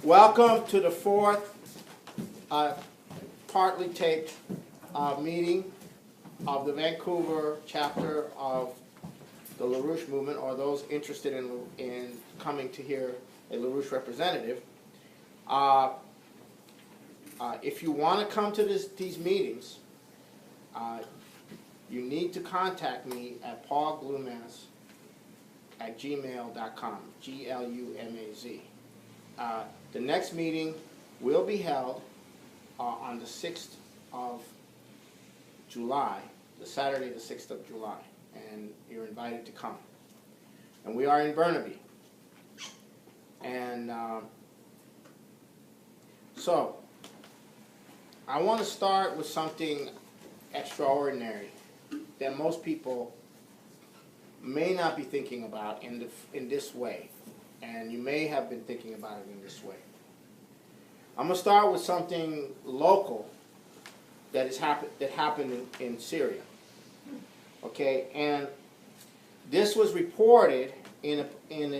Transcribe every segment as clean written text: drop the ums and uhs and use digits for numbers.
Welcome to the fourth partly taped meeting of the Vancouver chapter of the LaRouche movement, or those interested in coming to hear a LaRouche representative. If you want to come to these meetings, you need to contact me at paulglumaz@gmail.com, Glumaz. The next meeting will be held on the 6th of July, the Saturday the 6th of July, and you're invited to come. And we are in Burnaby. And so, I want to start with something extraordinary that most people may not be thinking about in this way. And you may have been thinking about it in this way. I'm going to start with something local that happened in Syria. Okay, and this was reported in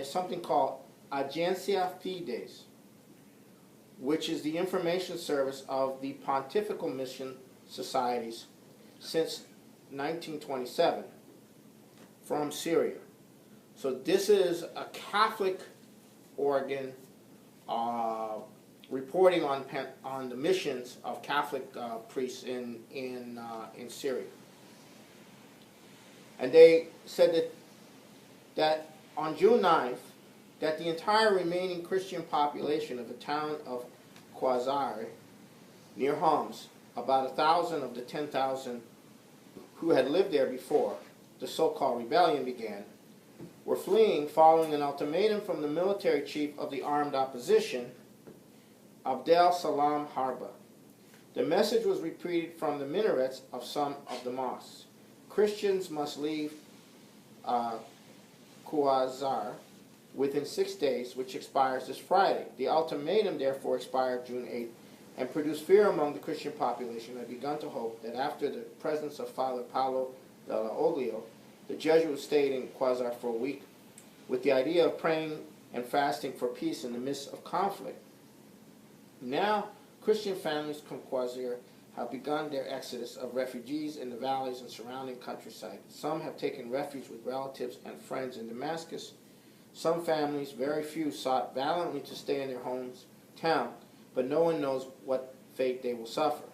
something called Agencia Fides, which is the information service of the Pontifical Mission Societies since 1927 from Syria. So this is a Catholic organ reporting on the missions of Catholic priests in Syria. And they said that on June 9th, that the entire remaining Christian population of the town of Quasar, near Homs, about 1,000 of the 10,000 who had lived there before the so-called rebellion began, were fleeing following an ultimatum from the military chief of the armed opposition, Abdel Salam Harba. The message was repeated from the minarets of some of the mosques. Christians must leave Quasar within 6 days, which expires this Friday. The ultimatum therefore expired June 8th and produced fear among the Christian population, who had begun to hope that after the presence of Father Paulo della Oglio, the Jesuit stayed in Quasar for a week with the idea of praying and fasting for peace in the midst of conflict. Now, Christian families from Quasar have begun their exodus of refugees in the valleys and surrounding countryside. Some have taken refuge with relatives and friends in Damascus. Some families, very few, sought valiantly to stay in their hometown, but no one knows what fate they will suffer.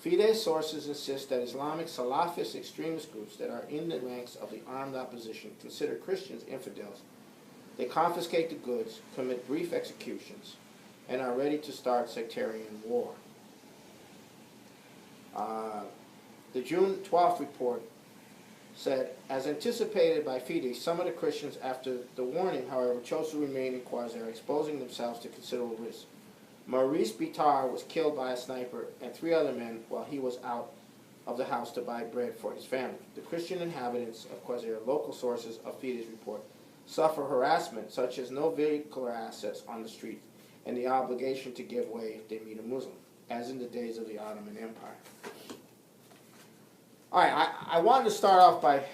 Fides sources insist that Islamic Salafist extremist groups that are in the ranks of the armed opposition consider Christians infidels. They confiscate the goods, commit brief executions, and are ready to start sectarian war. The June 12th report said, as anticipated by Fides, some of the Christians, after the warning, however, chose to remain in Quasar, exposing themselves to considerable risk. Maurice Bitar was killed by a sniper and 3 other men while he was out of the house to buy bread for his family. The Christian inhabitants of Quasar, local sources of Fides report, suffer harassment such as no vehicular access on the street and the obligation to give way if they meet a Muslim, as in the days of the Ottoman Empire. All right, I wanted to start off by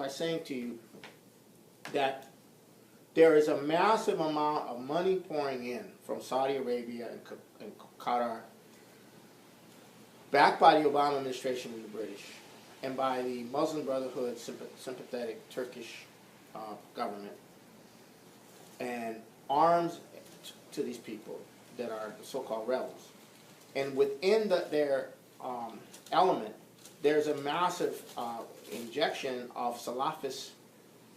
saying to you that there is a massive amount of money pouring in from Saudi Arabia and Qatar, backed by the Obama administration and the British, and by the Muslim Brotherhood sympathetic Turkish government, and arms to these people that are the so-called rebels. And within their element, there's a massive injection of Salafist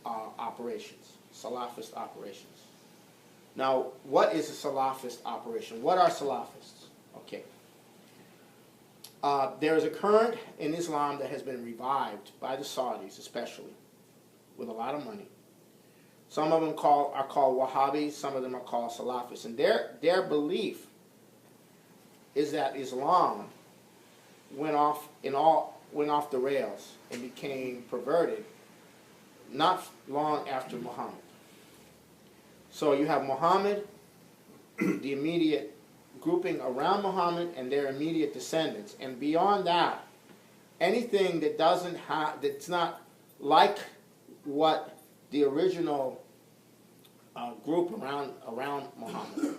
operations. Salafist operations. Now, what is a Salafist operation? What are Salafists? Okay. There is a current in Islam that has been revived by the Saudis, especially, with a lot of money. Some of them are called Wahhabis. Some of them are called Salafists, and their belief is that Islam went off the rails and became perverted not long after Muhammad. So you have Muhammad, the immediate grouping around Muhammad and their immediate descendants, and beyond that, anything that that's not like what the original group around Muhammad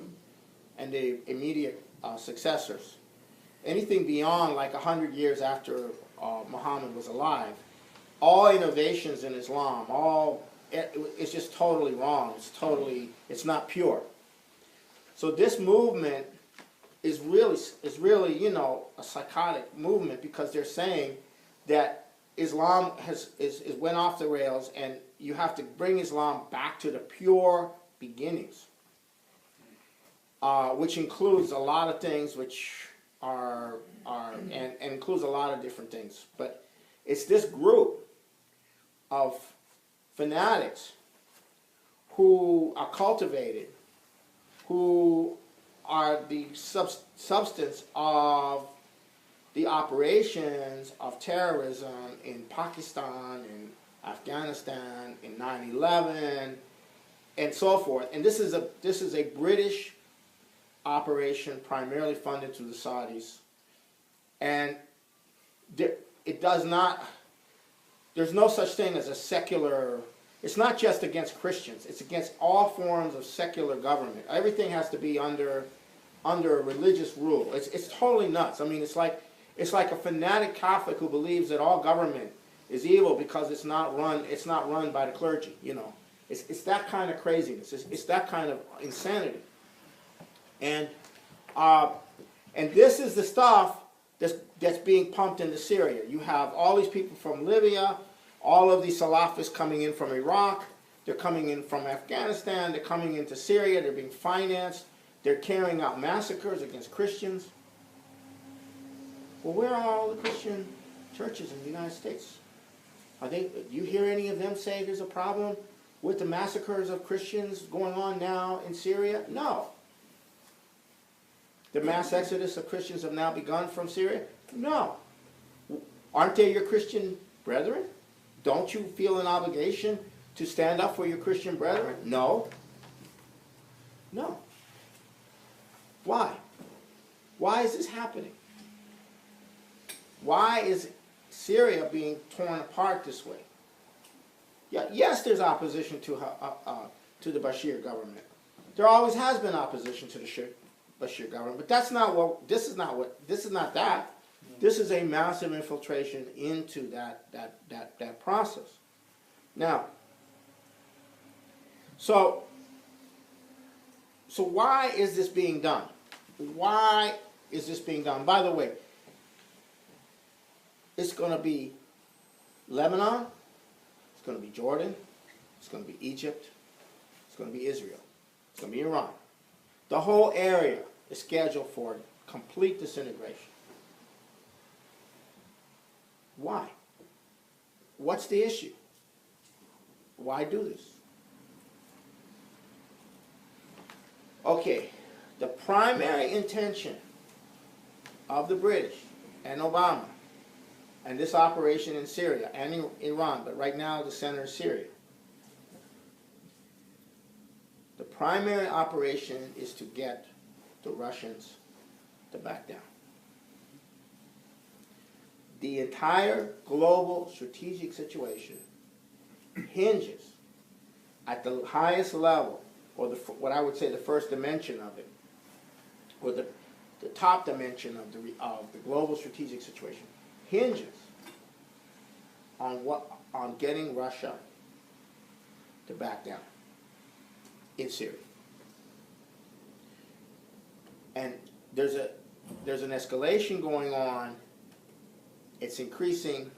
and the immediate successors. Anything beyond like 100 years after Muhammad was alive, all innovations in Islam, it's just totally wrong. It's not pure. So this movement is really, you know, a psychotic movement, because they're saying that Islam went off the rails, and you have to bring Islam back to the pure beginnings, which includes a lot of things, which and includes a lot of different things. But it's this group of fanatics who are cultivated, who are the substance of the operations of terrorism in Pakistan, in Afghanistan, in 9/11, and so forth. And this is a British operation, primarily funded through the Saudis, and there's no such thing as a secular. It's not just against Christians. It's against all forms of secular government. Everything has to be under religious rule. It's totally nuts. I mean, it's like a fanatic Catholic who believes that all government is evil because it's not run by the clergy. You know, it's that kind of craziness. It's that kind of insanity. And this is the stuff that's being pumped into Syria. You have all these people from Libya, all of these Salafists coming in from Iraq, they're coming in from Afghanistan, they're coming into Syria, they're being financed, they're carrying out massacres against Christians. Well, where are all the Christian churches in the United States? Do you hear any of them say there's a problem with the massacres of Christians going on now in Syria? No. The mass exodus of Christians have now begun from Syria? No. Aren't they your Christian brethren? Don't you feel an obligation to stand up for your Christian brethren? No. No. Why? Why is this happening? Why is Syria being torn apart this way? Yeah, yes, there's opposition to the Bashir government. There always has been opposition to the Bashir government, but that's not what. This is not that. This is a massive infiltration into that process. Now, so why is this being done? Why is this being done? By the way, it's going to be Lebanon, it's going to be Jordan, it's going to be Egypt, it's going to be Israel, it's going to be Iran. The whole area is scheduled for complete disintegration. Why? What's the issue? Why do this? Okay, the primary intention of the British and Obama and this operation in Syria and in Iran, but right now the center is Syria. The primary operation is to get the Russians to back down. The entire global strategic situation hinges at the highest level, or what I would say the first dimension of it, or the top dimension of the global strategic situation, hinges on getting Russia to back down in Syria. And there's an escalation going on. It's increasing,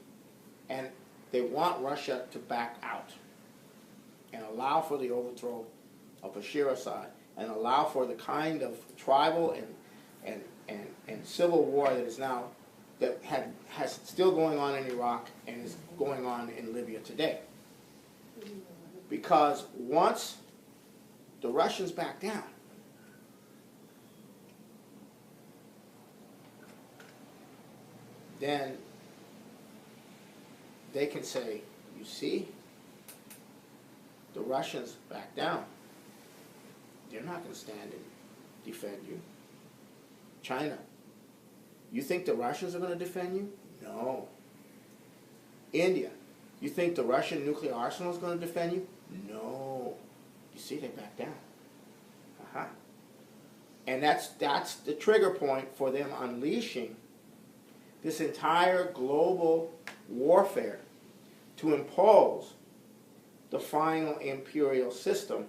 and they want Russia to back out and allow for the overthrow of Bashir Assad and allow for the kind of tribal and civil war that is now has still going on in Iraq and is going on in Libya today. Because once the Russians back down, then they can say, you see, the Russians back down. They're not going to stand and defend you. China, you think the Russians are going to defend you? No. India, you think the Russian nuclear arsenal is going to defend you? No. You see, they back down. Uh-huh. And that's the trigger point for them unleashing this entire global warfare to impose the final imperial system,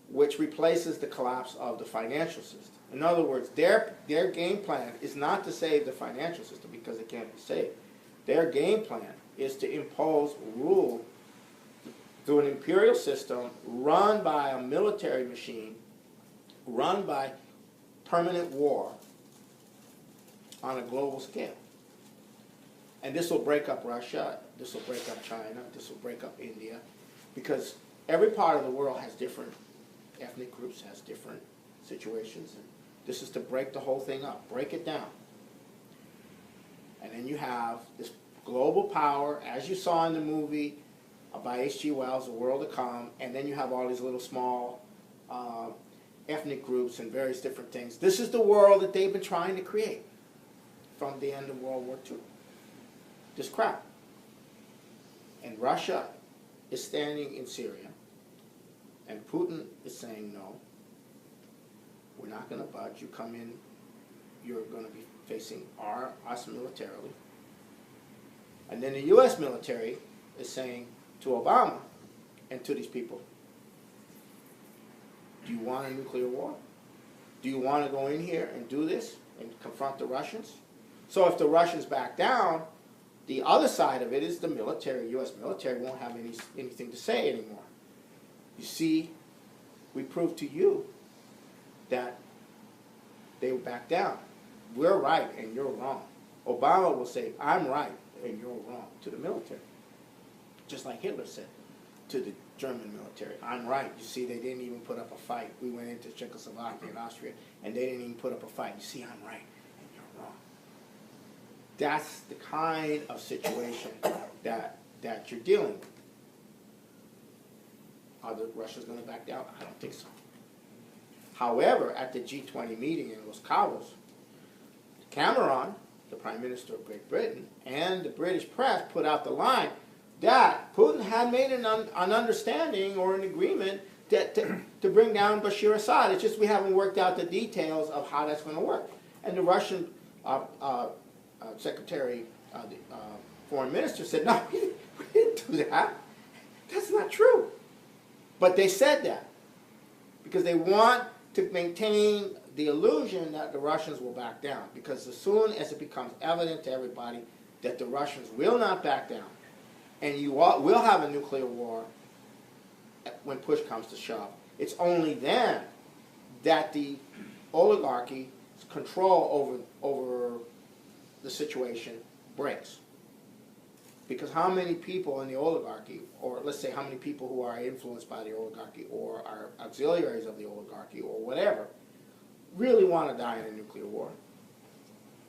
which replaces the collapse of the financial system. In other words, their game plan is not to save the financial system, because it can't be saved. Their game plan is to impose rule through an imperial system run by a military machine, run by permanent war on a global scale. And this will break up Russia, this will break up China, this will break up India, because every part of the world has different ethnic groups, has different situations, and this is to break the whole thing up, break it down. And then you have this global power, as you saw in the movie by H.G. Wells, The World to Come, and then you have all these little small ethnic groups and various different things. This is the world that they've been trying to create from the end of World War II. This crap. And Russia is standing in Syria, and Putin is saying, no, we're not going to budge. You come in, you're going to be facing us militarily. And then the U.S. military is saying to Obama and to these people, do you want a nuclear war? Do you want to go in here and do this and confront the Russians? So if the Russians back down, the other side of it is the military, U.S. military, won't have anything to say anymore. You see, we proved to you that they will back down. We're right and you're wrong. Obama will say, I'm right and you're wrong to the military. Just like Hitler said to the German military, I'm right. You see, they didn't even put up a fight. We went into Czechoslovakia and Austria, and they didn't even put up a fight. You see, I'm right and you're wrong. That's the kind of situation that you're dealing with. Are the Russians going to back down? I don't think so. However, at the G20 meeting in Los Cabos, Cameron, the Prime Minister of Great Britain, and the British press put out the line that Putin had made an understanding or an agreement that to bring down Bashar Assad. It's just we haven't worked out the details of how that's going to work. And the Russian Secretary, Foreign Minister said, no, we didn't do that. That's not true. But they said that because they want to maintain the illusion that the Russians will back down. Because as soon as it becomes evident to everybody that the Russians will not back down, and you will have a nuclear war when push comes to shove, it's only then that the oligarchy's control over the situation breaks. Because how many people in the oligarchy, or let's say how many people who are influenced by the oligarchy or are auxiliaries of the oligarchy or whatever, really want to die in a nuclear war?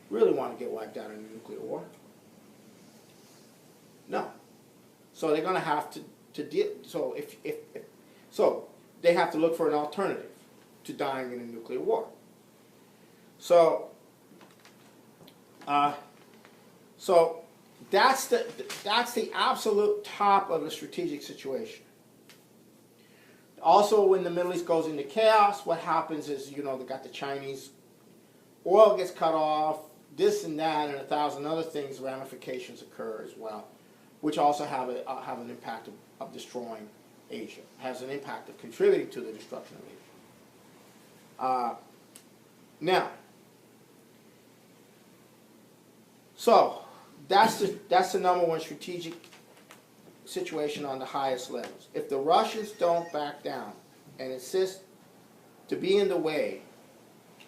Really want to get wiped out in a nuclear war? No. So they're going to have to deal. So so they have to look for an alternative to dying in a nuclear war. So that's the absolute top of the strategic situation. Also, when the Middle East goes into chaos, what happens is, they got the Chinese oil gets cut off, this and that, and 1,000 other things, ramifications occur as well, which also have an impact of destroying Asia, has an impact of contributing to the destruction of Asia. Now, so that's the number one strategic situation on the highest levels. If the Russians don't back down and insist to be in the way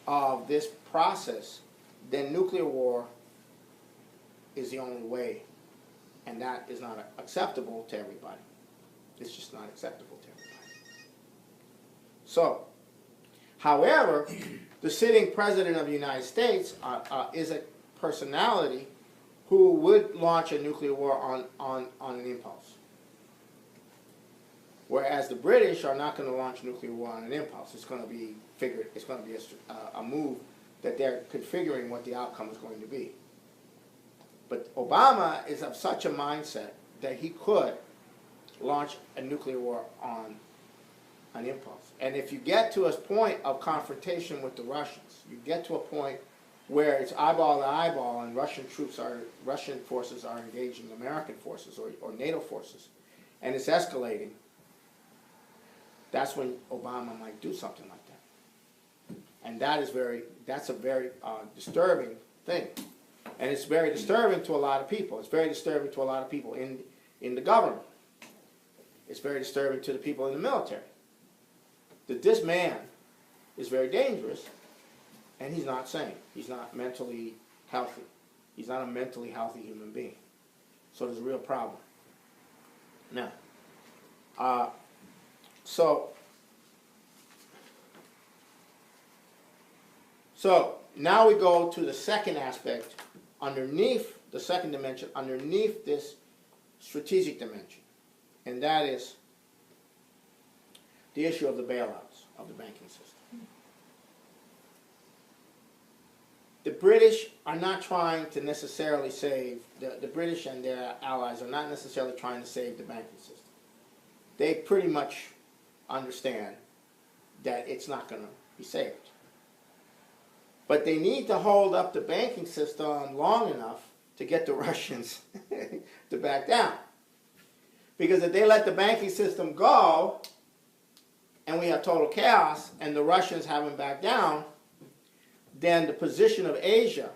of this process, then nuclear war is the only way, and that is not acceptable to everybody. It's just not acceptable to everybody. So, however, the sitting president of the United States is a personality who would launch a nuclear war on an impulse. Whereas the British are not going to launch a nuclear war on an impulse. It's going to be figured. It's going to be a move that they're configuring what the outcome is going to be. But Obama is of such a mindset that he could launch a nuclear war on on impulse. And if you get to a point of confrontation with the Russians, you get to a point where it's eyeball to eyeball, and Russian forces are engaging American forces or NATO forces, and it's escalating, that's when Obama might do something like that. And that's a very disturbing thing. And it's very disturbing to a lot of people. It's very disturbing to a lot of people in the government. It's very disturbing to the people in the military. That this man is very dangerous, and he's not sane. He's not mentally healthy. He's not a mentally healthy human being. So there's a real problem. Now, so now we go to the second aspect, underneath the second dimension, underneath this strategic dimension, and that is the issue of the bailouts of the banking system. The British are not trying to necessarily save, the British and their allies are not necessarily trying to save the banking system. They pretty much understand that it's not going to be saved. But they need to hold up the banking system long enough to get the Russians to back down. Because if they let the banking system go, and we have total chaos, and the Russians haven't backed down, then the position of Asia,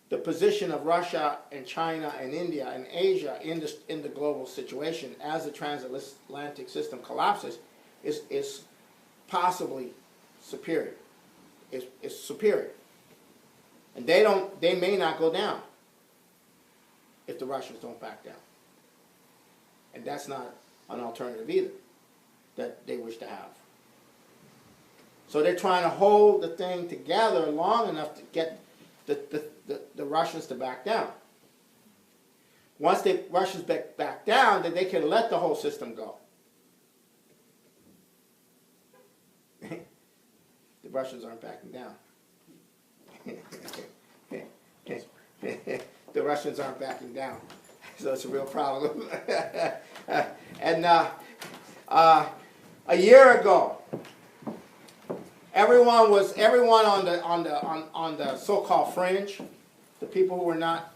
the position of Russia and China and India and Asia in the global situation as the transatlantic system collapses is possibly superior. Is superior. And they may not go down if the Russians don't back down. And that's not an alternative either that they wish to have. So they're trying to hold the thing together long enough to get the Russians to back down. Once the Russians back down, then they can let the whole system go. The Russians aren't backing down. The Russians aren't backing down. So it's a real problem. And a year ago, everyone on the so-called fringe, the people who were not,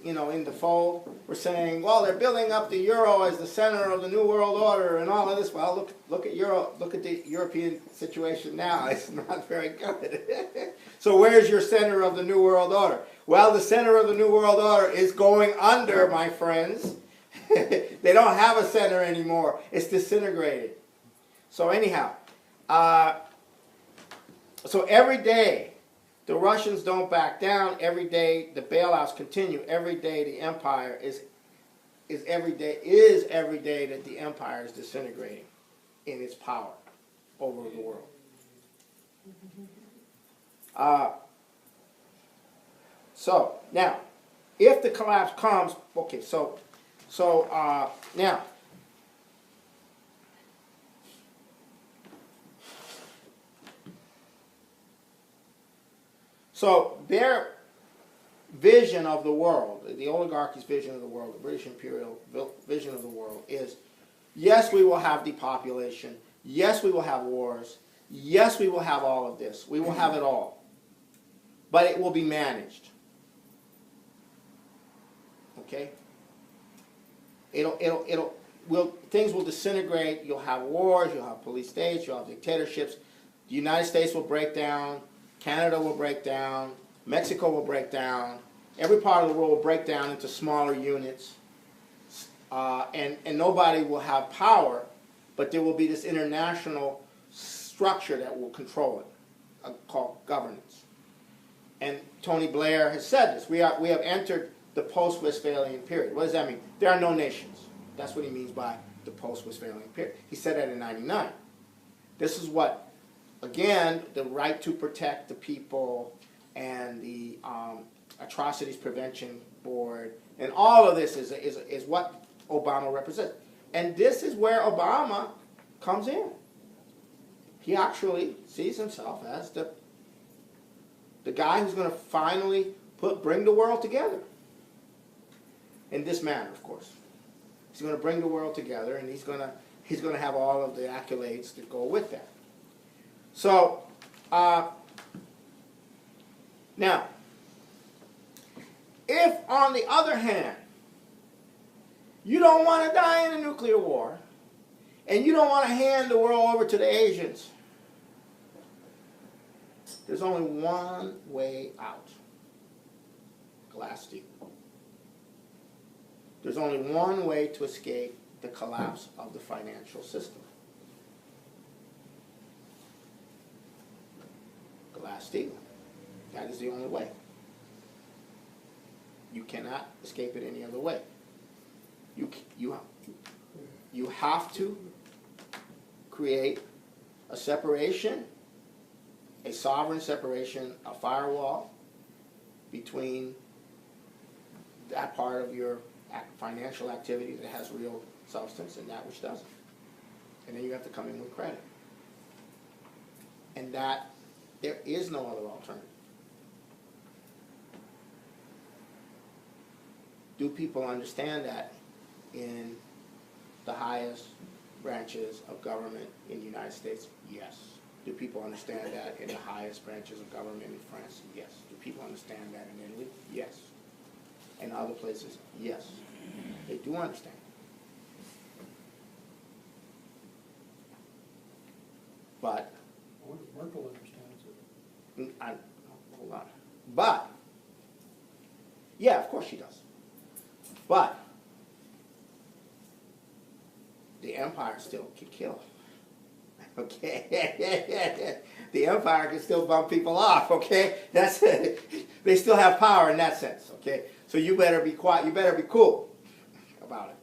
in the fold, were saying, well, they're building up the euro as the center of the new world order and all of this. Well, look at the European situation now. It's not very good. So where's your center of the new world order? Well, the center of the new world order is going under, my friends. They don't have a center anymore. It's disintegrated. So anyhow, so every day the Russians don't back down. Every day the bailouts continue. Every day the empire is every day that the empire is disintegrating in its power over the world. So now, if the collapse comes, okay. So now. So their vision of the world, the oligarchy's vision of the world, the British imperial vision of the world is, yes, we will have depopulation. Yes, we will have wars. Yes, we will have all of this. We will have it all. But it will be managed. Okay? Things will disintegrate. You'll have wars. You'll have police states. You'll have dictatorships. The United States will break down. Canada will break down. Mexico will break down. Every part of the world will break down into smaller units. And nobody will have power, but there will be this international structure that will control it, called governance. And Tony Blair has said this. We have entered the post-Westphalian period. What does that mean? There are no nations. That's what he means by the post-Westphalian period. He said that in '99. This is what, again, the right to protect the people and the Atrocities Prevention Board and all of this is what Obama represents. And this is where Obama comes in. He actually sees himself as the guy who's going to finally bring the world together. In this manner, of course. He's going to bring the world together, and he's going he's going to have all of the accolades that go with that. So, now, if on the other hand, you don't want to die in a nuclear war, and you don't want to hand the world over to the Asians, there's only one way out. Glass-Steagall. There's only one way to escape the collapse of the financial system. Glass-Steagall. That is the only way. You cannot escape it any other way. You have to create a separation, a sovereign separation, a firewall between that part of your financial activity that has real substance and that which doesn't. And then you have to come in with credit. And that, there is no other alternative. Do people understand that in the highest branches of government in the United States? Yes. Do people understand that in the highest branches of government in France? Yes. Do people understand that in Italy? Yes. And other places? Yes. They do understand. But Merkel understands it. Hold on. But, yeah, of course she does. But the empire still can kill. Okay, the empire can still bump people off. Okay, that's it. They still have power in that sense. Okay, so you better be quiet. You better be cool about it.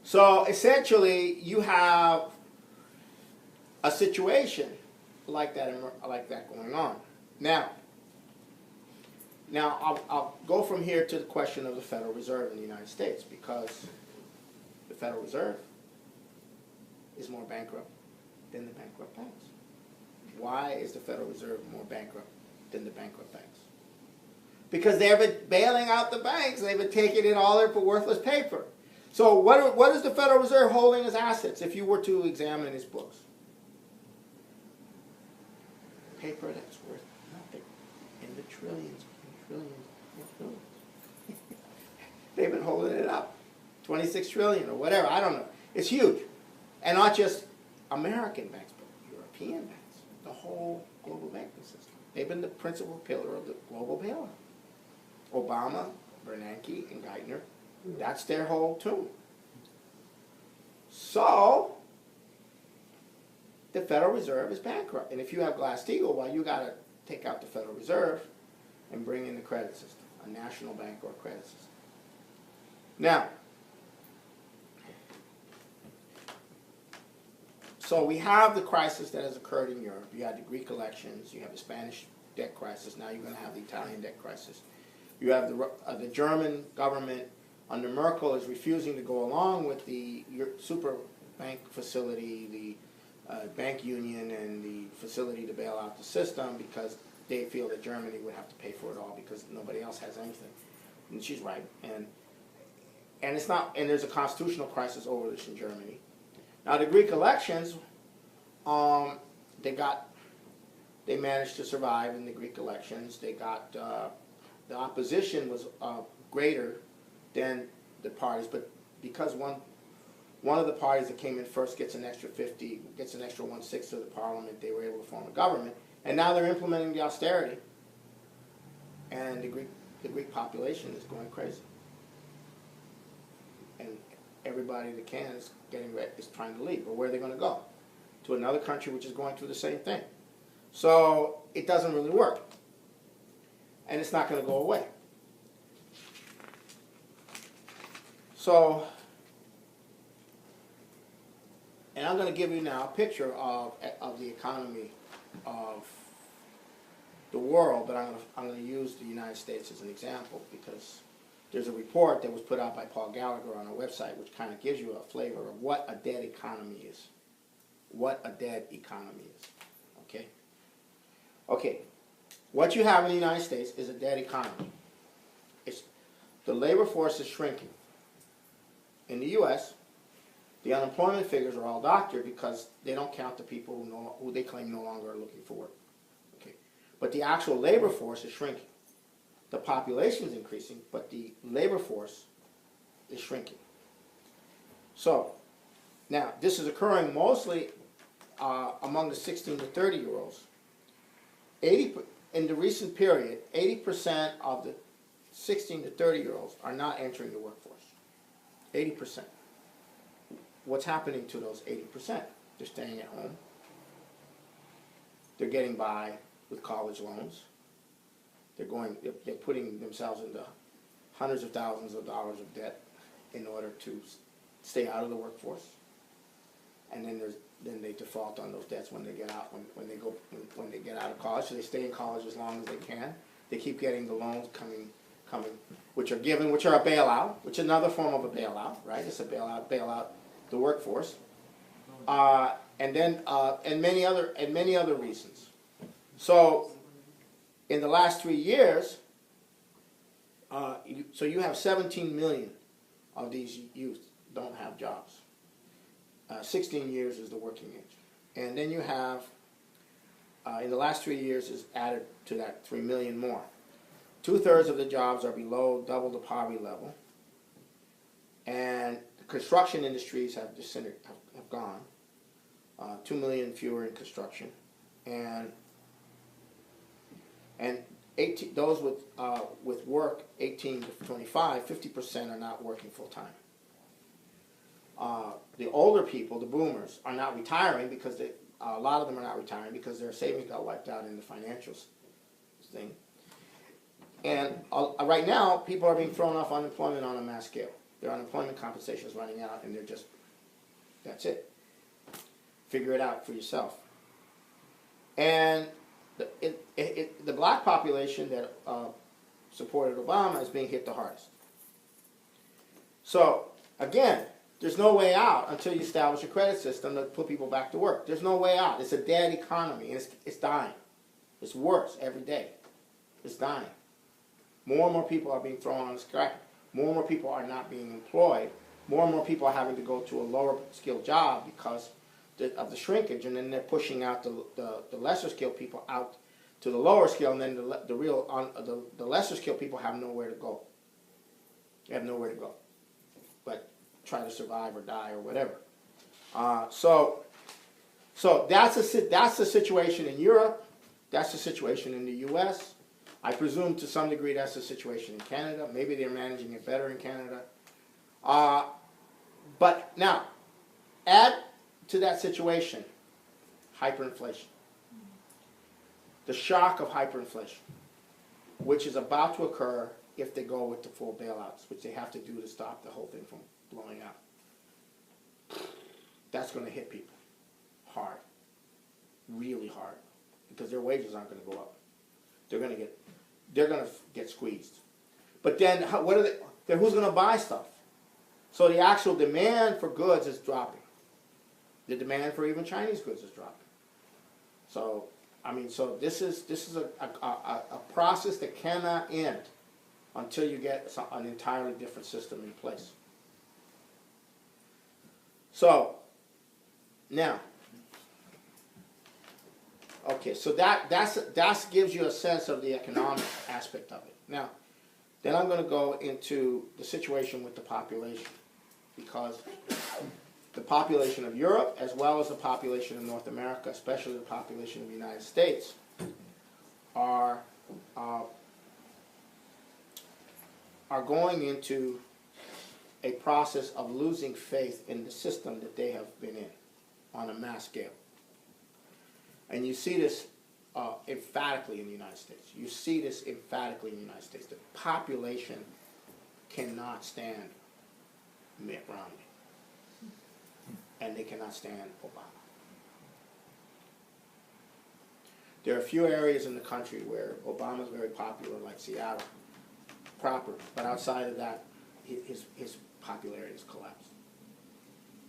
So essentially, you have a situation like that going on. Now I'll go from here to the question of the Federal Reserve in the United States, because the Federal Reserve is more bankrupt than the bankrupt banks. Why is the Federal Reserve more bankrupt than the bankrupt banks? Because they've been bailing out the banks. They've been taking in all their worthless paper. So what is the Federal Reserve holding as assets if you were to examine its books? Paper that's worth nothing in the trillions and trillions and trillions. They've been holding it up. 26 trillion or whatever, I don't know. It's huge. And not just American banks, but European banks. The whole global banking system. They've been the principal pillar of the global bailout. Obama, Bernanke, and Geithner, that's their whole tune. So, the Federal Reserve is bankrupt. And if you have Glass-Steagall, well, you got to take out the Federal Reserve and bring in the credit system, a national bank or a credit system. Now, so we have the crisis that has occurred in Europe. You had the Greek elections. You have the Spanish debt crisis. Now you're going to have the Italian debt crisis. You have the German government under Merkel is refusing to go along with the super bank facility, the bank union, and the facility to bail out the system, because they feel that Germany would have to pay for it all because nobody else has anything. And she's right. And it's not. And there's a constitutional crisis over this in Germany. Now the Greek elections, they managed to survive in the Greek elections. They got the opposition was greater than the parties, but because one of the parties that came in first gets an extra 50, gets an extra 1/6 of the parliament, they were able to form a government, and now they're implementing the austerity, and the Greek population is going crazy, and everybody that can is trying to leave. But where are they going to go? To another country which is going through the same thing. So it doesn't really work, and it's not going to go away. So, and I'm going to give you now a picture of the economy of the world, but I'm going to use the United States as an example, because there's a report that was put out by Paul Gallagher on our website which kind of gives you a flavor of what a dead economy is. What a dead economy is. Okay? Okay. What you have in the United States is a dead economy. The labor force is shrinking. In the U.S., The unemployment figures are all doctored because they don't count the people who they claim no longer are looking for work. Okay. But the actual labor force is shrinking. The population is increasing, but the labor force is shrinking. So, now, this is occurring mostly among the 16 to 30-year-olds. In the recent period, 80% of the 16 to 30-year-olds are not entering the workforce. 80%. What's happening to those 80%? They're staying at home. They're getting by with college loans. They're putting themselves into hundreds of thousands of dollars of debt in order to stay out of the workforce. And then they default on those debts when they get out when they get out of college. So they stay in college as long as they can. They keep getting the loans coming, which are a bailout, which is another form of a bailout, right? It's a bailout the workforce, and many other reasons. So, in the last 3 years, so you have 17 million of these youth don't have jobs. 16 years is the working age. And then you have, in the last 3 years, is added to that 3 million more. 2/3 of the jobs are below double the poverty level. And the construction industries have gone. 2 million fewer in construction. And those with work 18 to 25, 50% are not working full time. The older people, the boomers, are not retiring because a lot of them are not retiring because their savings got wiped out in the financial thing. And right now, people are being thrown off unemployment on a mass scale. Their unemployment compensation is running out, and they're just, that's it. Figure it out for yourself. And the black population that supported Obama is being hit the hardest. So, again, there's no way out until you establish a credit system that put people back to work. There's no way out. It's a dead economy, and it's dying. It's worse every day. It's dying. More and more people are being thrown on the scrap. More and more people are not being employed. More and more people are having to go to a lower skilled job because of the shrinkage, and then they're pushing out the lesser skilled people out to the lower skill, and then the lesser skilled people have nowhere to go. They have nowhere to go, but try to survive or die or whatever. So that's the situation in Europe. That's the situation in the U.S. I presume to some degree that's the situation in Canada. Maybe they're managing it better in Canada. But now, add to that situation hyperinflation. The shock of hyperinflation, which is about to occur if they go with the full bailouts, which they have to do to stop the whole thing from blowing out. That's going to hit people hard, really hard, because their wages aren't going to go up. They're going to get squeezed. But then, then who's going to buy stuff? So the actual demand for goods is dropping. The demand for even Chinese goods is dropping. So, I mean, so this is a process that cannot end until you get an entirely different system in place. So, now, okay, so that gives you a sense of the economic aspect of it. Now, then I'm going to go into the situation with the population, because the population of Europe, as well as the population of North America, especially the population of the United States, are going into a process of losing faith in the system that they have been in on a mass scale. And you see this emphatically in the United States. You see this emphatically in the United States. The population cannot stand Mitt Romney. And they cannot stand Obama. There are a few areas in the country where Obama is very popular, like Seattle proper, but outside of that, his popularity has collapsed.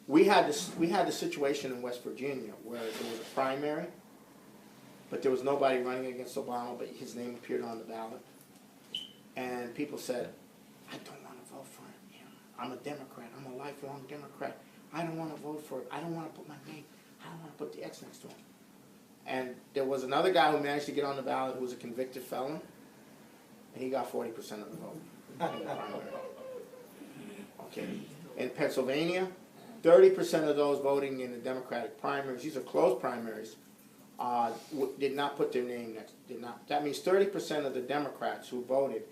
We had the situation in West Virginia where there was a primary, but there was nobody running against Obama, but his name appeared on the ballot. And people said, I don't want to vote for him. I'm a Democrat. I'm a lifelong Democrat. I don't want to vote for it. I don't want to put my name. I don't want to put the X next to him. And there was another guy who managed to get on the ballot who was a convicted felon, and he got 40% of the vote in the primary. Okay. In Pennsylvania, 30% of those voting in the Democratic primaries, these are closed primaries, did not put their name next. That means 30% of the Democrats who voted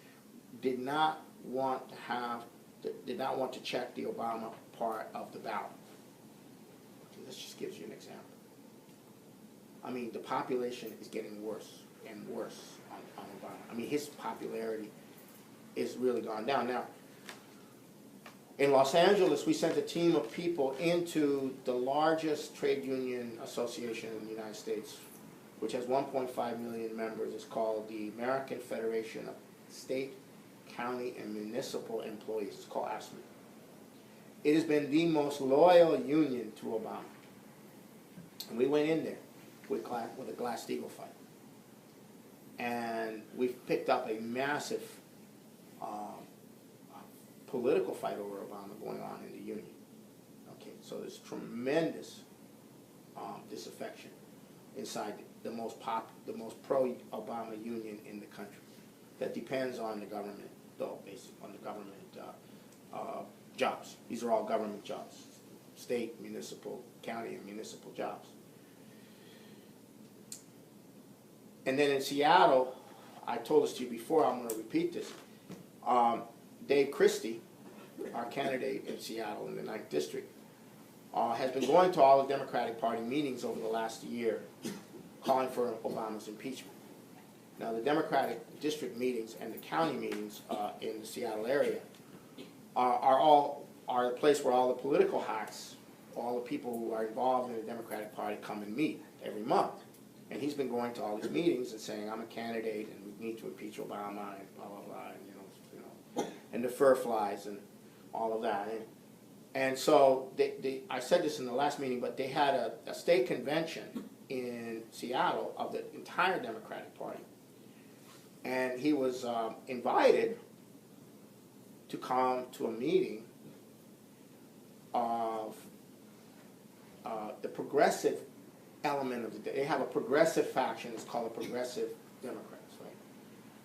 did not want to check the Obama part of the ballot. Okay, this just gives you an example. I mean, the population is getting worse and worse on Obama. I mean, his popularity is really gone down. Now, in Los Angeles, we sent a team of people into the largest trade union association in the United States, which has 1.5 million members. It's called the American Federation of State, County, and Municipal Employees. It's called AFSCME. It has been the most loyal union to Obama. And we went in there with a Glass-Steagall fight. And we've picked up a massive political fight over Obama going on in the union. Okay, so there's tremendous disaffection inside the most pro-Obama union in the country. That depends on the government, though, basically on the government jobs. These are all government jobs, state, municipal, county, and municipal jobs. And then in Seattle, I told this to you before, I'm going to repeat this. Dave Christie, our candidate in Seattle in the 9th District, has been going to all the Democratic Party meetings over the last year calling for Obama's impeachment. Now, the Democratic district meetings and the county meetings in the Seattle area are the place where all the political hacks, all the people who are involved in the Democratic Party come and meet every month. And he's been going to all these meetings and saying, I'm a candidate and we need to impeach Obama and blah, blah, blah, and, and the fur flies and all of that. And so I said this in the last meeting, but they had a state convention in Seattle of the entire Democratic Party. And he was invited to come to a meeting of the progressive element of the day. They have a progressive faction. It's called the Progressive Democrats, right?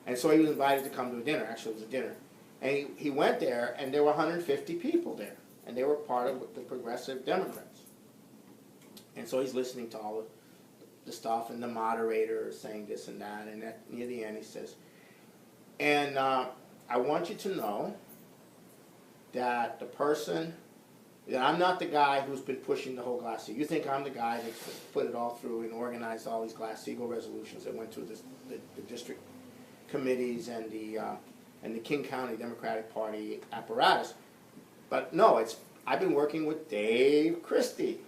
And so he was invited to come to a dinner. Actually, it was a dinner. And he went there, and there were 150 people there. And they were part of the Progressive Democrats. And so he's listening to all the stuff, and the moderator is saying this and that. And near the end, he says, and I want you to know that that I'm not the guy who's been pushing the whole Glass-Steagall. You think I'm the guy that's put it all through and organized all these Glass-Steagall resolutions that went through the district committees and the King County Democratic Party apparatus. But no, I've been working with Dave Christie.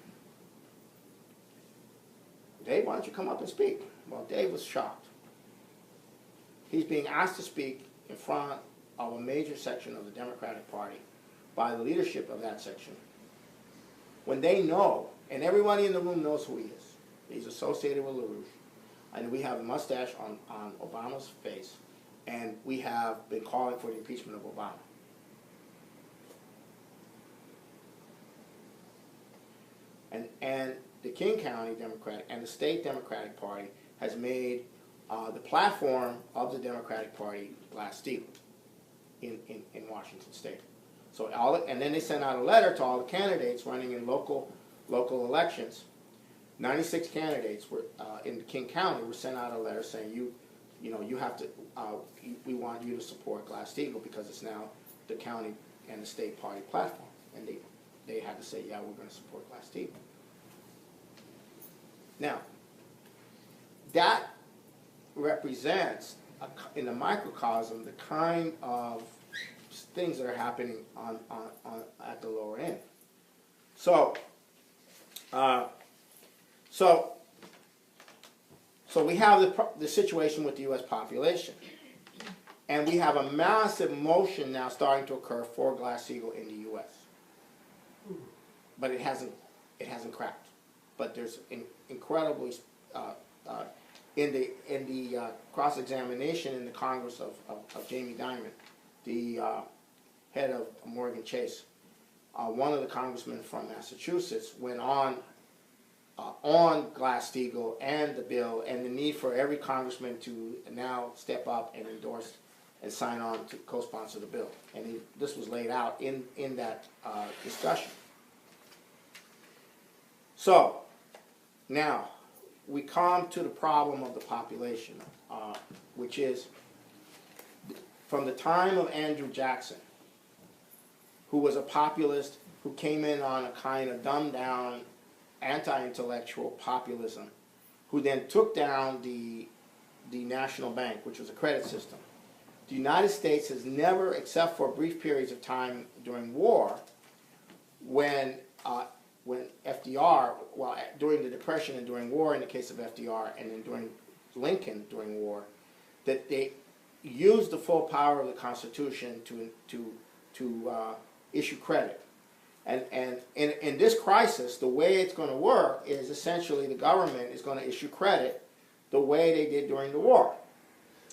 Dave, why don't you come up and speak? Well, Dave was shocked. He's being asked to speak in front of a major section of the Democratic Party by the leadership of that section, when they know, and everybody in the room knows who he is. He's associated with LaRouche, and we have a mustache on Obama's face, and we have been calling for the impeachment of Obama. And the King County Democratic and the State Democratic Party has made the platform of the Democratic Party Glass-Steagall in Washington State. So and then they sent out a letter to all the candidates running in local elections. 96 candidates were in the King County were sent out a letter saying you have to we want you to support Glass-Steagall because it's now the county and the state party platform, and they had to say, yeah, we're going to support Glass-Steagall. Now, that represents in the microcosm the kind of things that are happening at the lower end. So we have the situation with the U.S. population, and we have a massive motion now starting to occur for Glass-Steagall in the U.S. But it hasn't cracked. But there's incredibly in the cross-examination in the Congress of Jamie Dimon, the head of Morgan Chase, one of the congressmen from Massachusetts went on Glass-Steagall and the bill, and the need for every congressman to now step up and endorse and sign on to co-sponsor the bill. And this was laid out in that discussion. So, now, we come to the problem of the population, which is from the time of Andrew Jackson, who was a populist who came in on a kind of dumbed-down, anti-intellectual populism, who then took down the National Bank, which was a credit system. The United States has never, except for brief periods of time during war, when FDR, well, during the Depression and during war in the case of FDR, and then during Lincoln during war, that they used the full power of the Constitution to issue credit. And in this crisis, the way it's going to work is essentially the government is going to issue credit the way they did during the war.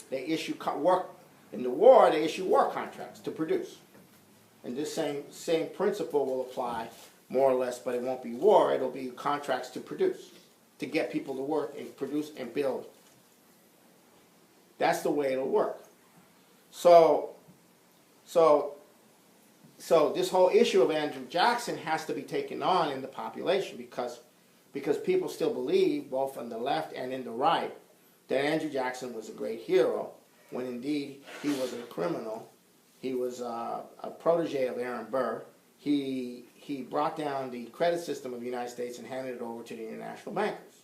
They issue in the war, they issue war contracts to produce. And this same principle will apply more or less, but it won't be war, it'll be contracts to produce, to get people to work and produce and build. That's the way it'll work. So this whole issue of Andrew Jackson has to be taken on in the population because people still believe, both on the left and in the right, that Andrew Jackson was a great hero, when indeed he was a criminal. He was a protege of Aaron Burr. He brought down the credit system of the United States and handed it over to the international bankers.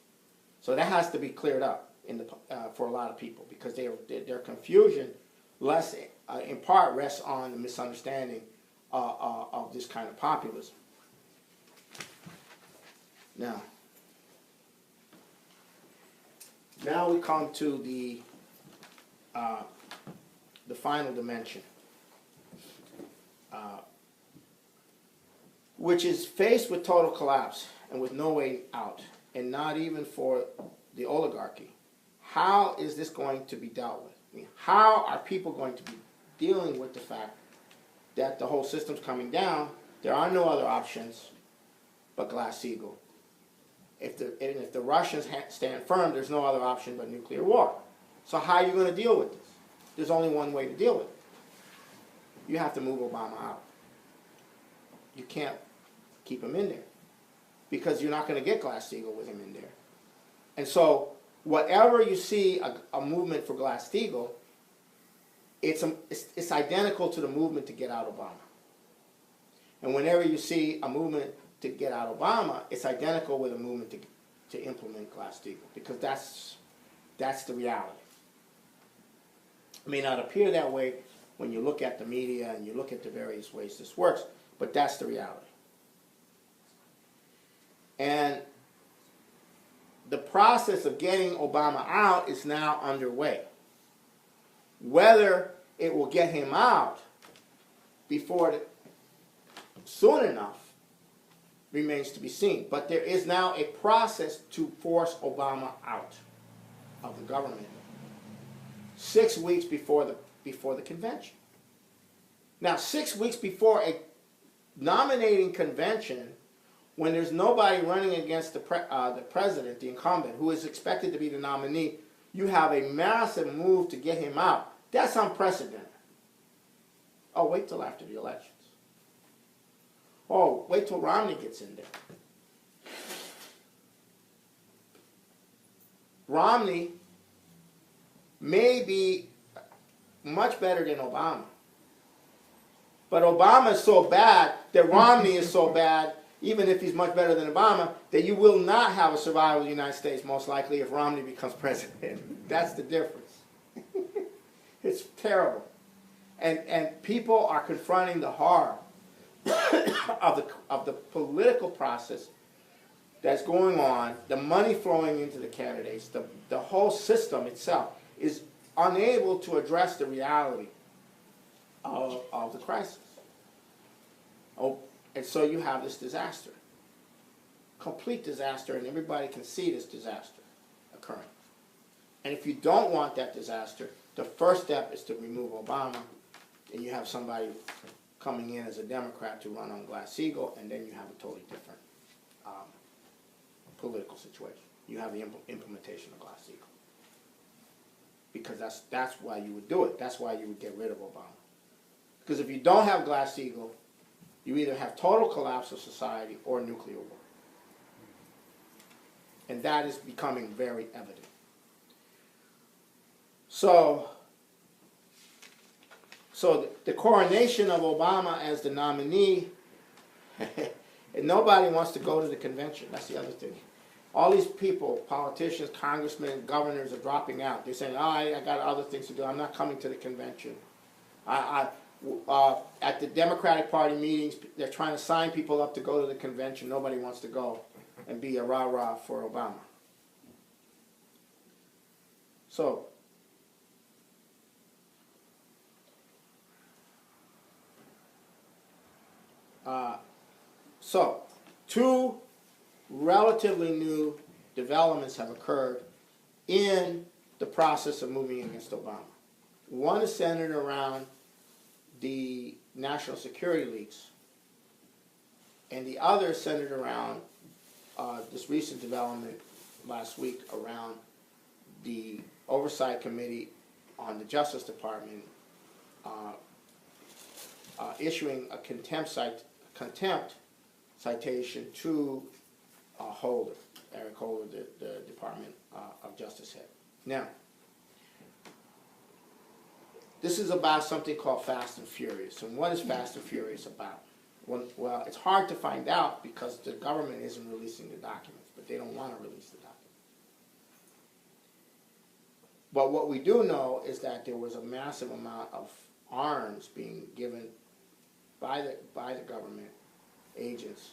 So that has to be cleared up for a lot of people, because their confusion in part rests on the misunderstanding of this kind of populism. Now we come to the final dimension, which is faced with total collapse and with no way out, and not even for the oligarchy. How is this going to be dealt with? I mean, how are people going to be dealing with the fact that the whole system's coming down? There are no other options but Glass-Steagall. If the Russians stand firm, there's no other option but nuclear war. So how are you going to deal with this? There's only one way to deal with it. You have to move Obama out. You can't keep him in there, because you're not going to get Glass-Steagall with him in there. And so whatever you see a movement for Glass-Steagall, it's identical to the movement to get out Obama. And whenever you see a movement to get out Obama, it's identical with a movement to implement Glass-Steagall, because that's the reality. It may not appear that way when you look at the media and you look at the various ways this works, but that's the reality. And the process of getting Obama out is now underway. Whether it will get him out soon enough remains to be seen. But there is now a process to force Obama out of the government 6 weeks before the convention. Now, 6 weeks before a nominating convention, when there's nobody running against the president, the incumbent, who is expected to be the nominee, you have a massive move to get him out. That's unprecedented. Oh, wait till after the elections. Oh, wait till Romney gets in there. Romney may be much better than Obama. But Obama is so bad that Romney is so bad, even if he's much better than Obama, that you will not have a survival of the United States, most likely, if Romney becomes president. That's the difference. It's terrible. And people are confronting the horror of the political process that's going on, the money flowing into the candidates, the whole system itself is unable to address the reality of the crisis. Oh, and so you have this disaster, complete disaster, and everybody can see this disaster occurring. And if you don't want that disaster, the first step is to remove Obama, and you have somebody coming in as a Democrat to run on Glass-Steagall, and then you have a totally different political situation. You have the implementation of Glass-Steagall. Because that's why you would do it. That's why you would get rid of Obama. Because if you don't have Glass-Steagall, you either have total collapse of society or nuclear war. And that is becoming very evident. So the coronation of Obama as the nominee, and nobody wants to go to the convention. That's the other thing. All these people, politicians, congressmen, governors are dropping out. They're saying, I got other things to do. I'm not coming to the convention. At the Democratic Party meetings, they're trying to sign people up to go to the convention. Nobody wants to go and be a rah-rah for Obama. So, two relatively new developments have occurred in the process of moving against Obama. One is centered around the national security leaks, and the other is centered around this recent development last week around the Oversight Committee on the Justice Department issuing a contempt citation to Holder, Eric Holder, the Department of Justice head. Now, this is about something called Fast and Furious. And what is Fast and Furious about? Well, it's hard to find out because the government isn't releasing the documents, but they don't want to release the documents. But what we do know is that there was a massive amount of arms being given by the government agents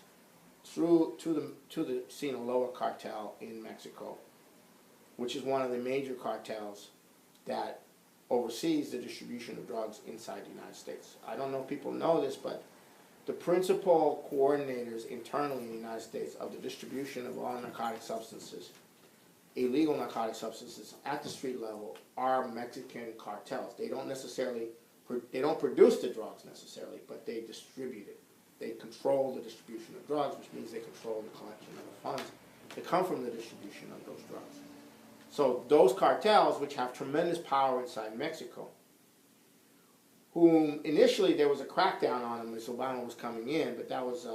to the Sinaloa cartel in Mexico, which is one of the major cartels that oversees the distribution of drugs inside the United States. I don't know if people know this, but the principal coordinators internally in the United States of the distribution of all narcotic substances, illegal narcotic substances at the street level, are Mexican cartels. They don't necessarily, they don't produce the drugs necessarily, but they distribute it. They control the distribution of drugs, which means they control the collection of the funds that come from the distribution of those drugs. So those cartels, which have tremendous power inside Mexico, whom initially there was a crackdown on them as Obama was coming in, but that was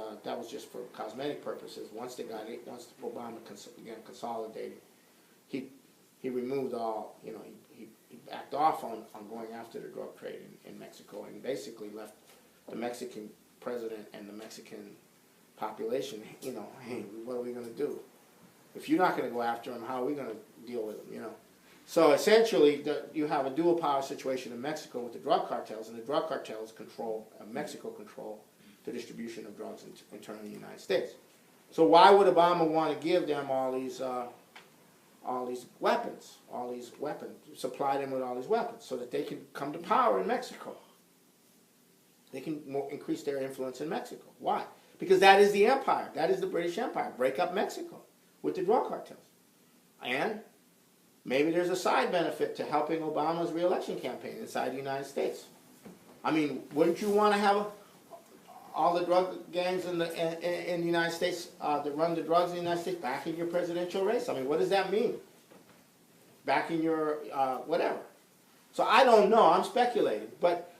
just for cosmetic purposes. Once Obama began consolidating, he removed all, he backed off on going after the drug trade in Mexico, and basically left the Mexican president and the Mexican population, hey, what are we going to do? If you're not going to go after him, how are we going to deal with him, So essentially, you have a dual power situation in Mexico with the drug cartels, and the drug cartels Mexico control the distribution of drugs internally in the United States. So why would Obama want to give them all these weapons, supply them with all these weapons, so that they can come to power in Mexico? They can increase their influence in Mexico. Why? Because that is the empire. That is the British Empire. Break up Mexico with the drug cartels. And maybe there's a side benefit to helping Obama's re-election campaign inside the United States. I mean, wouldn't you want to have all the drug gangs in the United States that run the drugs in the United States back in your presidential race? I mean, what does that mean? Back in your whatever. So I don't know. I'm speculating, but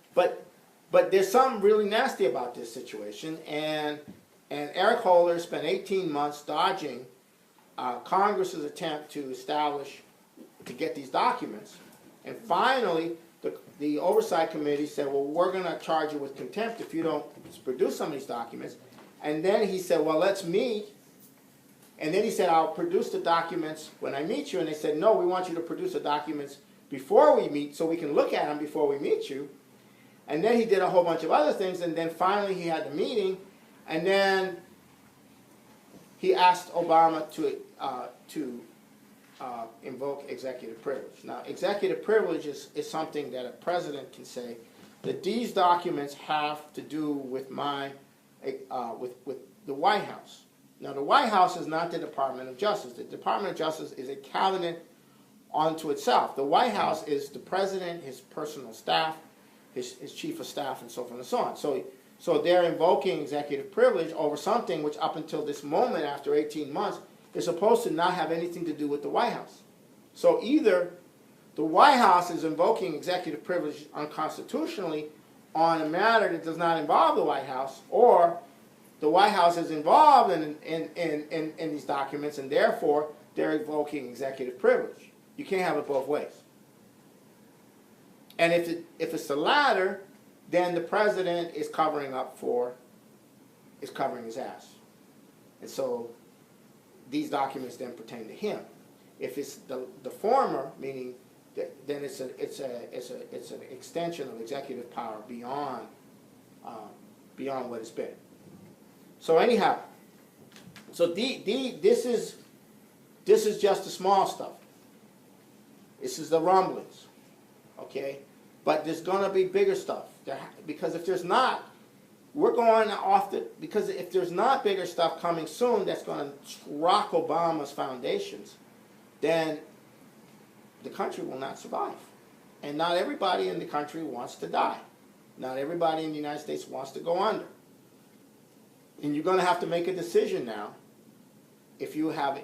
there's something really nasty about this situation, and Eric Holder spent 18 months dodging Congress's attempt to get these documents, and finally the Oversight Committee said, well, we're going to charge you with contempt if you don't produce some of these documents. And then he said, well, let's meet. And then he said, I'll produce the documents when I meet you. And they said, no, we want you to produce the documents before we meet so we can look at them before we meet you. And then he did a whole bunch of other things, and then finally he had the meeting, and then he asked Obama to invoke executive privilege. Now, executive privilege is something that a president can say that these documents have to do with with the White House. Now, the White House is not the Department of Justice. The Department of Justice is a cabinet unto itself. The White House is the president, his personal staff, his chief of staff, and so forth and so on. So they're invoking executive privilege over something which up until this moment, after 18 months, is supposed to not have anything to do with the White House. So either the White House is invoking executive privilege unconstitutionally on a matter that does not involve the White House, or the White House is involved in these documents, and therefore they're invoking executive privilege. You can't have it both ways. And if it's the latter, then the president is covering his ass. And so these documents then pertain to him. If it's the former, meaning then it's an extension of executive power beyond what it's been. So anyhow, so this is just the small stuff. This is the rumblings, okay? But there's going to be bigger stuff. Because if there's not, we're going off because if there's not bigger stuff coming soon that's going to rock Obama's foundations, then the country will not survive. And not everybody in the country wants to die. Not everybody in the United States wants to go under. And you're going to have to make a decision now. If you have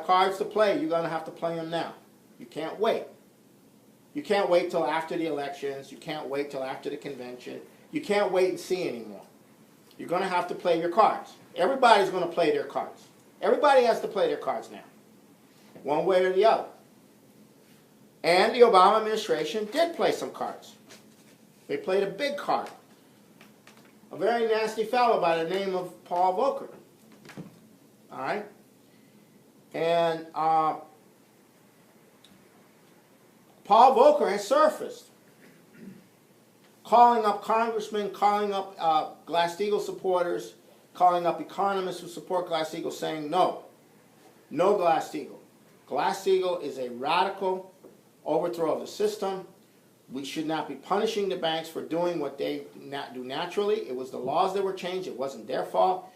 cards to play, you're going to have to play them now. You can't wait. You can't wait till after the elections. You can't wait till after the convention. You can't wait and see anymore. You're going to have to play your cards. Everybody's going to play their cards. Everybody has to play their cards now, one way or the other. And the Obama administration did play some cards. They played a big card. A very nasty fellow by the name of Paul Volcker. All right? And Paul Volcker has surfaced, calling up congressmen, calling up Glass-Steagall supporters, calling up economists who support Glass-Steagall, saying no Glass-Steagall. Glass-Steagall is a radical overthrow of the system. We should not be punishing the banks for doing what they do naturally. It was the laws that were changed. It wasn't their fault.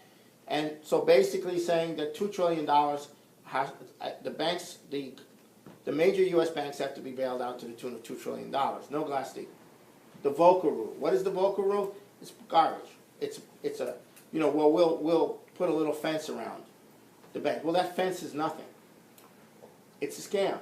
And so basically saying that $2 trillion, the major U.S. banks have to be bailed out to the tune of $2 trillion. No Glass-Steagall. The Volcker rule. What is the Volcker rule? It's garbage. It's a, well, we'll put a little fence around the bank. Well, that fence is nothing. It's a scam.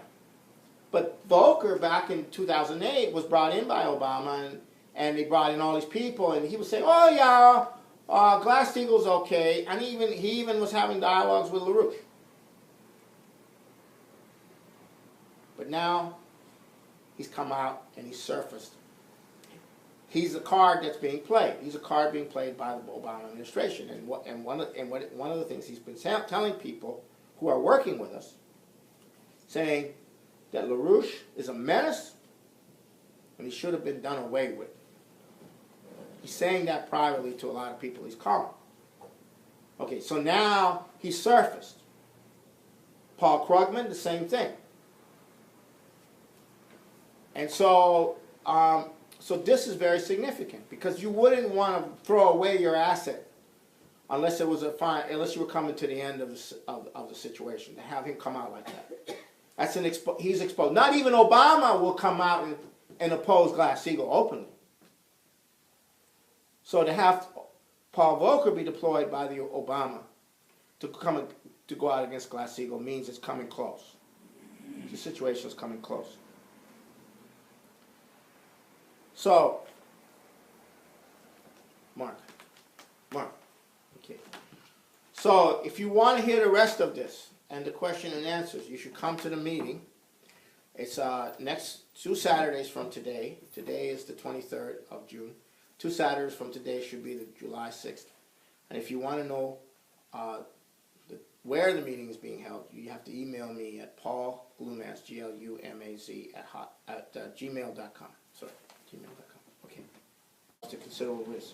But Volcker, back in 2008, was brought in by Obama, and they brought in all these people, and he was saying, oh yeah, Glass-Steagall's okay, and he even was having dialogues with LaRouche. But now, he's come out and he's surfaced. He's a card that's being played. He's a card being played by the Obama administration. And one of the things he's been telling people who are working with us, saying that LaRouche is a menace and he should have been done away with. He's saying that privately to a lot of people he's calling. Okay, so now he's surfaced. Paul Krugman, the same thing. And so, so this is very significant because you wouldn't want to throw away your asset unless it was unless you were coming to the end of the situation. To have him come out like that, that's he's exposed. Not even Obama will come out and oppose Glass-Steagall openly. So to have Paul Volcker be deployed by the Obama to go out against Glass-Steagall means it's coming close. The situation is coming close. So, Mark, okay. So, if you want to hear the rest of this and the question and answers, you should come to the meeting. It's next 2 Saturdays from today. Today is the 23rd of June. 2 Saturdays from today should be the July 6th. And if you want to know where the meeting is being held, you have to email me at paulglumaz, Glumaz, at gmail.com. Sorry. Okay. To considerable risk.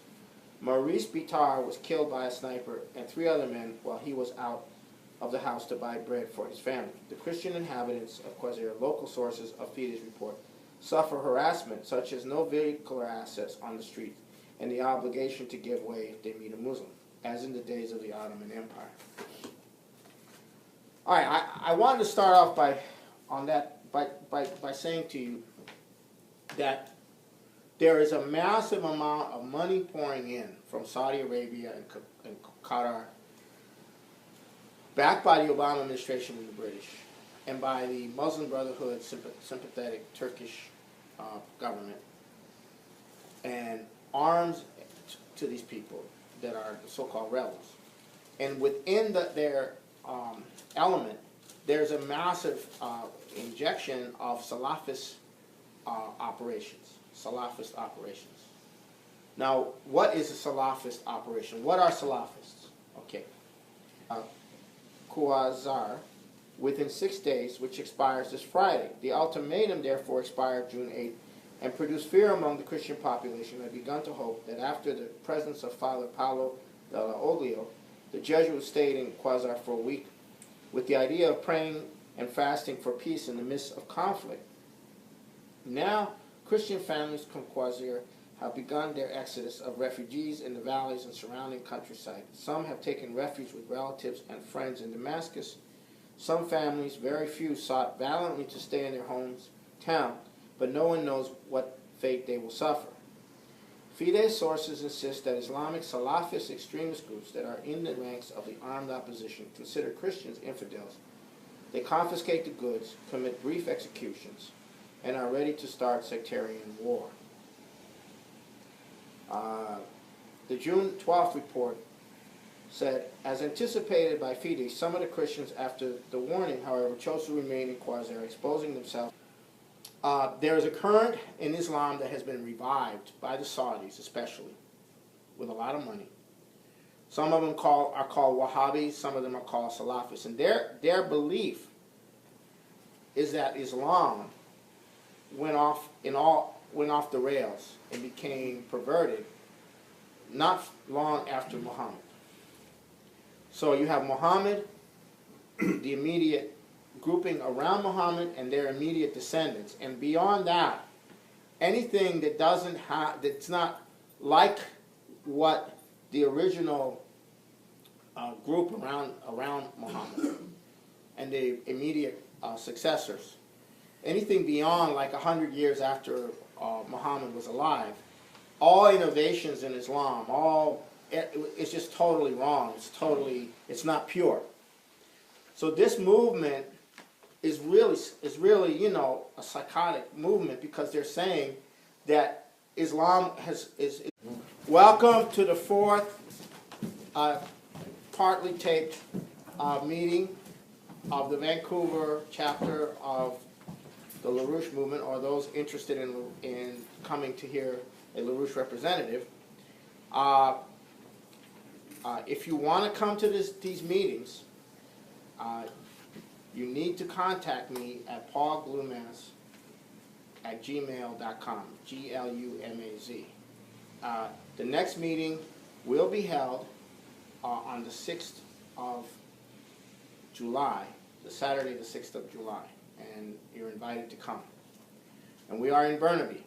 Maurice Bitar was killed by a sniper and 3 other men while he was out of the house to buy bread for his family. The Christian inhabitants of Quasir, local sources of Fides report, suffer harassment such as no vehicular access on the street and the obligation to give way if they meet a Muslim, as in the days of the Ottoman Empire. All right, I wanted to start off by saying to you that there is a massive amount of money pouring in from Saudi Arabia and Qatar, backed by the Obama administration and the British, and by the Muslim Brotherhood sympathetic Turkish government, and arms to these people that are the so-called rebels. And within their element, there's a massive injection of Salafist operations. Salafist operations. Now, what is a Salafist operation? What are Salafists? Okay. Quasar, within 6 days, which expires this Friday. The ultimatum, therefore, expired June 8th and produced fear among the Christian population, who had begun to hope that after the presence of Father Paolo dell'Olio, the Jesuits stayed in Quasar for a week with the idea of praying and fasting for peace in the midst of conflict. Now, Christian families from Quasar have begun their exodus of refugees in the valleys and surrounding countryside. Some have taken refuge with relatives and friends in Damascus. Some families, very few, sought valiantly to stay in their hometown, but no one knows what fate they will suffer. Fide sources insist that Islamic Salafist extremist groups that are in the ranks of the armed opposition consider Christians infidels. They confiscate the goods, commit brief executions, and are ready to start sectarian war. The June 12th report said, as anticipated by Fide, some of the Christians, after the warning, however, chose to remain in Quasar, exposing themselves. There is a current in Islam that has been revived by the Saudis, especially, with a lot of money. Some of them are called Wahhabis, some of them are called Salafists, and their belief is that Islam went off the rails and became perverted not long after Muhammad. So you have Muhammad, the immediate grouping around Muhammad and their immediate descendants, and beyond that, anything that that's not like what the original group around Muhammad and the immediate successors, anything beyond like 100 years after Muhammad was alive, all innovations in Islam, it's just totally wrong. It's not pure. So this movement is really, you know, a psychotic movement, because they're saying that Islam is. Welcome to the fourth partly taped meeting of the Vancouver chapter of the LaRouche movement, or those interested in coming to hear a LaRouche representative. If you want to come to these meetings, you need to contact me at paulglumaz@gmail.com, Glumaz. The next meeting will be held on the 6th of July, the Saturday the 6th of July, and you're invited to come. And we are in Burnaby.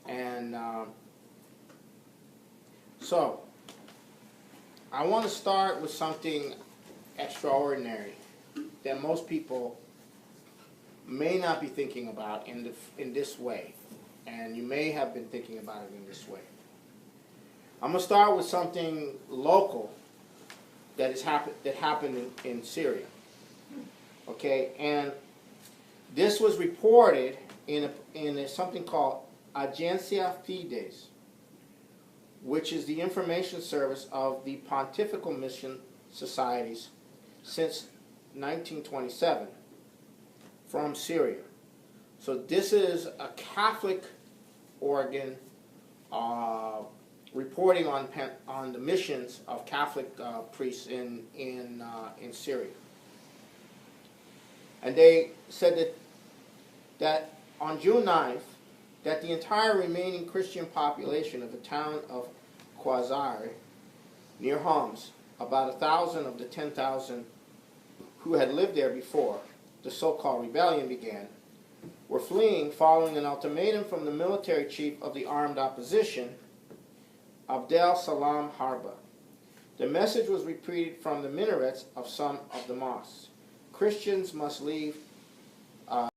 And so, I want to start with something extraordinary that most people may not be thinking about in this way, and you may have been thinking about it in this way. I'm going to start with something local that happened in Syria. Okay, and this was reported in something called Agencia Fides, which is the information service of the Pontifical Mission Societies since 1927 from Syria. So this is a Catholic organ reporting on the missions of Catholic priests in Syria. And they said that on June 9th, that the entire remaining Christian population of the town of Quasar, near Homs, about 1,000 of the 10,000 who had lived there before the so-called rebellion began, were fleeing following an ultimatum from the military chief of the armed opposition, Abdel Salam Harba. The message was repeated from the minarets of some of the mosques. Christians must leave